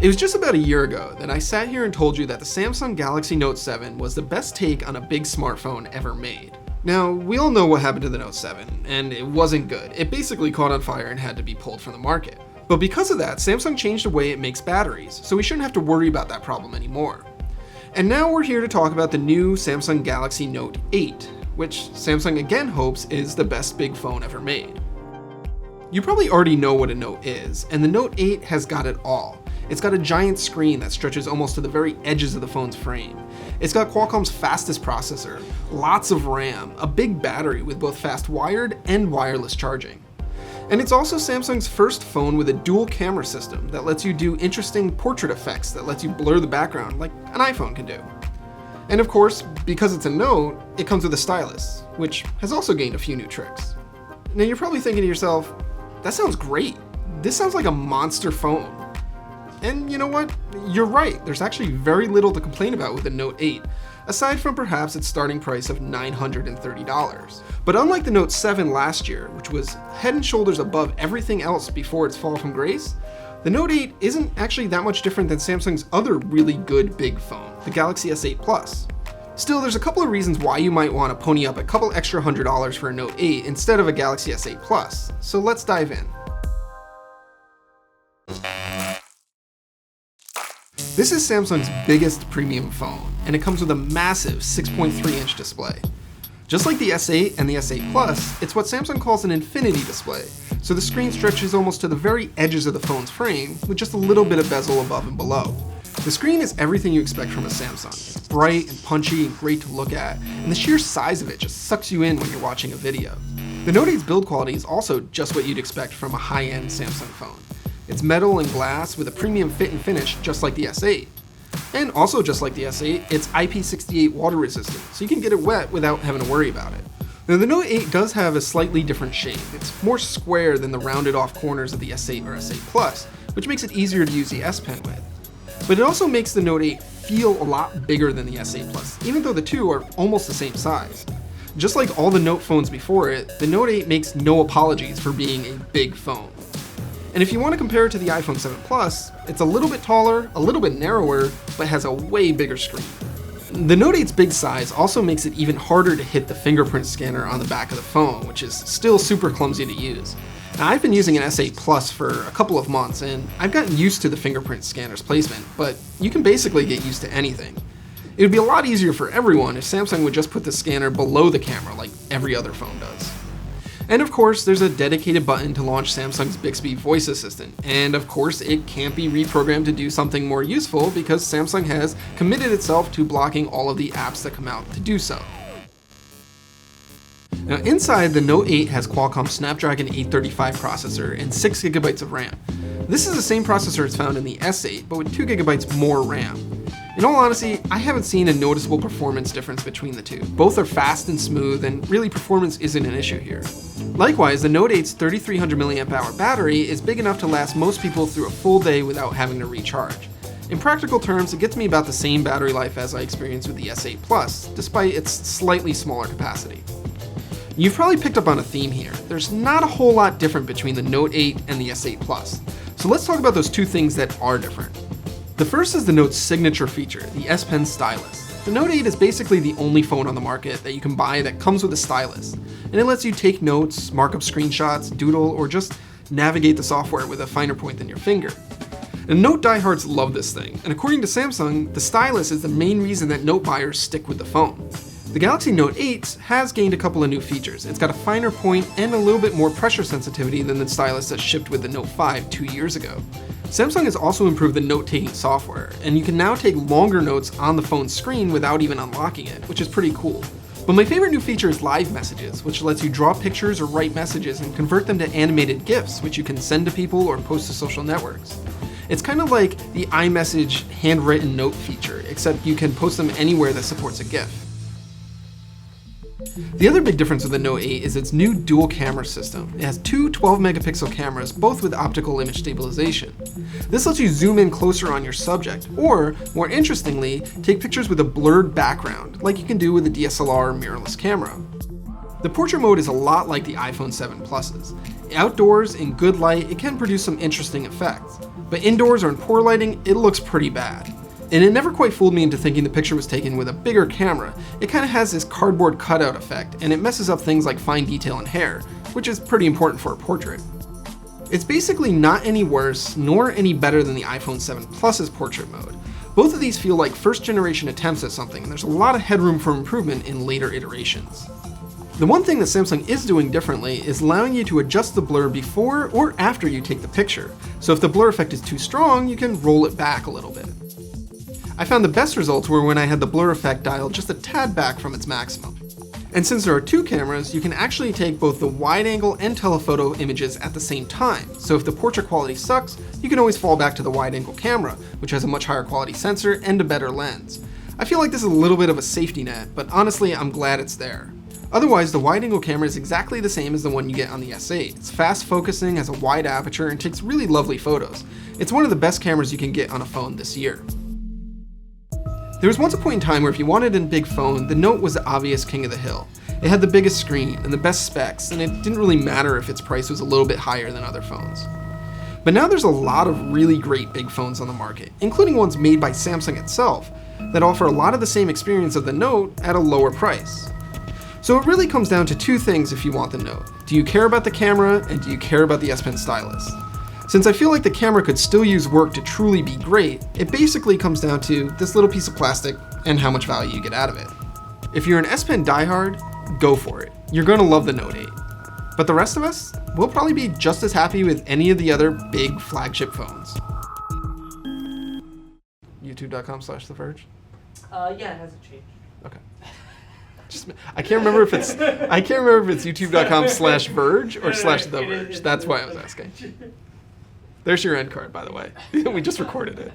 It was just about a year ago that I sat here and told you that the Samsung Galaxy Note 7 was the best take on a big smartphone ever made. Now, we all know what happened to the Note 7, and it wasn't good. It basically caught on fire and had to be pulled from the market. But because of that, Samsung changed the way it makes batteries, so we shouldn't have to worry about that problem anymore. And now we're here to talk about the new Samsung Galaxy Note 8, which Samsung again hopes is the best big phone ever made. You probably already know what a Note is, and the Note 8 has got it all. It's got a giant screen that stretches almost to the very edges of the phone's frame. It's got Qualcomm's fastest processor, lots of RAM, a big battery with both fast wired and wireless charging. And it's also Samsung's first phone with a dual camera system that lets you do interesting portrait effects that lets you blur the background like an iPhone can do. And of course, because it's a Note, it comes with a stylus, which has also gained a few new tricks. Now you're probably thinking to yourself, that sounds great. This sounds like a monster phone. And you know what? You're right, there's actually very little to complain about with the Note 8, aside from perhaps its starting price of $930. But unlike the Note 7 last year, which was head and shoulders above everything else before its fall from grace, the Note 8 isn't actually that much different than Samsung's other really good big phone, the Galaxy S8 Plus. Still, there's a couple of reasons why you might want to pony up a couple extra $100 for a Note 8 instead of a Galaxy S8 Plus, so let's dive in. This is Samsung's biggest premium phone, and it comes with a massive 6.3-inch display. Just like the S8 and the S8 Plus, it's what Samsung calls an infinity display, so the screen stretches almost to the very edges of the phone's frame with just a little bit of bezel above and below. The screen is everything you expect from a Samsung. It's bright and punchy and great to look at, and the sheer size of it just sucks you in when you're watching a video. The Note 8's build quality is also just what you'd expect from a high-end Samsung phone. It's metal and glass with a premium fit and finish just like the S8. And also just like the S8, it's IP68 water resistant, so you can get it wet without having to worry about it. Now the Note 8 does have a slightly different shape. It's more square than the rounded off corners of the S8 or S8 Plus, which makes it easier to use the S Pen with. But it also makes the Note 8 feel a lot bigger than the S8 Plus, even though the two are almost the same size. Just like all the Note phones before it, the Note 8 makes no apologies for being a big phone. And if you want to compare it to the iPhone 7 Plus, it's a little bit taller, a little bit narrower, but has a way bigger screen. The Note 8's big size also makes it even harder to hit the fingerprint scanner on the back of the phone, which is still super clumsy to use. Now, I've been using an S8 Plus for a couple of months, and I've gotten used to the fingerprint scanner's placement, but you can basically get used to anything. It would be a lot easier for everyone if Samsung would just put the scanner below the camera like every other phone does. And of course, there's a dedicated button to launch Samsung's Bixby voice assistant. And of course, it can't be reprogrammed to do something more useful because Samsung has committed itself to blocking all of the apps that come out to do so. Now inside, the Note 8 has Qualcomm's Snapdragon 835 processor and 6GB of RAM. This is the same processor as found in the S8, but with 2GB more RAM. In all honesty, I haven't seen a noticeable performance difference between the two. Both are fast and smooth, and really performance isn't an issue here. Likewise, the Note 8's 3300 mAh battery is big enough to last most people through a full day without having to recharge. In practical terms, it gets me about the same battery life as I experienced with the S8 Plus, despite its slightly smaller capacity. You've probably picked up on a theme here. There's not a whole lot different between the Note 8 and the S8 Plus. So let's talk about those two things that are different. The first is the Note's signature feature, the S Pen stylus. The Note 8 is basically the only phone on the market that you can buy that comes with a stylus, and it lets you take notes, mark up screenshots, doodle, or just navigate the software with a finer point than your finger. And Note diehards love this thing, and according to Samsung, the stylus is the main reason that Note buyers stick with the phone. The Galaxy Note 8 has gained a couple of new features. It's got a finer point and a little bit more pressure sensitivity than the stylus that shipped with the Note 5 2 years ago. Samsung has also improved the note-taking software, and you can now take longer notes on the phone's screen without even unlocking it, which is pretty cool. But my favorite new feature is Live Messages, which lets you draw pictures or write messages and convert them to animated GIFs, which you can send to people or post to social networks. It's kind of like the iMessage handwritten note feature, except you can post them anywhere that supports a GIF. The other big difference with the Note 8 is its new dual camera system. It has two 12-megapixel cameras, both with optical image stabilization. This lets you zoom in closer on your subject, or, more interestingly, take pictures with a blurred background, like you can do with a DSLR or mirrorless camera. The portrait mode is a lot like the iPhone 7 Pluses. Outdoors, in good light, it can produce some interesting effects. But indoors or in poor lighting, it looks pretty bad. And it never quite fooled me into thinking the picture was taken with a bigger camera. It kind of has this cardboard cutout effect, and it messes up things like fine detail and hair, which is pretty important for a portrait. It's basically not any worse, nor any better than the iPhone 7 Plus's portrait mode. Both of these feel like first generation attempts at something, and there's a lot of headroom for improvement in later iterations. The one thing that Samsung is doing differently is allowing you to adjust the blur before or after you take the picture. So if the blur effect is too strong, you can roll it back a little bit. I found the best results were when I had the blur effect dialed just a tad back from its maximum. And since there are two cameras, you can actually take both the wide angle and telephoto images at the same time. So if the portrait quality sucks, you can always fall back to the wide angle camera, which has a much higher quality sensor and a better lens. I feel like this is a little bit of a safety net, but honestly, I'm glad it's there. Otherwise, the wide-angle camera is exactly the same as the one you get on the S8. It's fast focusing, has a wide aperture, and takes really lovely photos. It's one of the best cameras you can get on a phone this year. There was once a point in time where if you wanted a big phone, the Note was the obvious king of the hill. It had the biggest screen and the best specs, and it didn't really matter if its price was a little bit higher than other phones. But now there's a lot of really great big phones on the market, including ones made by Samsung itself, that offer a lot of the same experience of the Note at a lower price. So it really comes down to two things if you want the Note. Do you care about the camera, and do you care about the S Pen stylus? Since I feel like the camera could still use work to truly be great, it basically comes down to this little piece of plastic and how much value you get out of it. If you're an S Pen diehard, go for it. You're gonna love the Note 8. But the rest of us, we'll probably be just as happy with any of the other big flagship phones. YouTube.com/TheVerge? Yeah, it hasn't changed. Okay. I can't remember if it's youtube.com/Verge or /TheVerge. That's why I was asking. There's your end card, by the way. We just recorded it.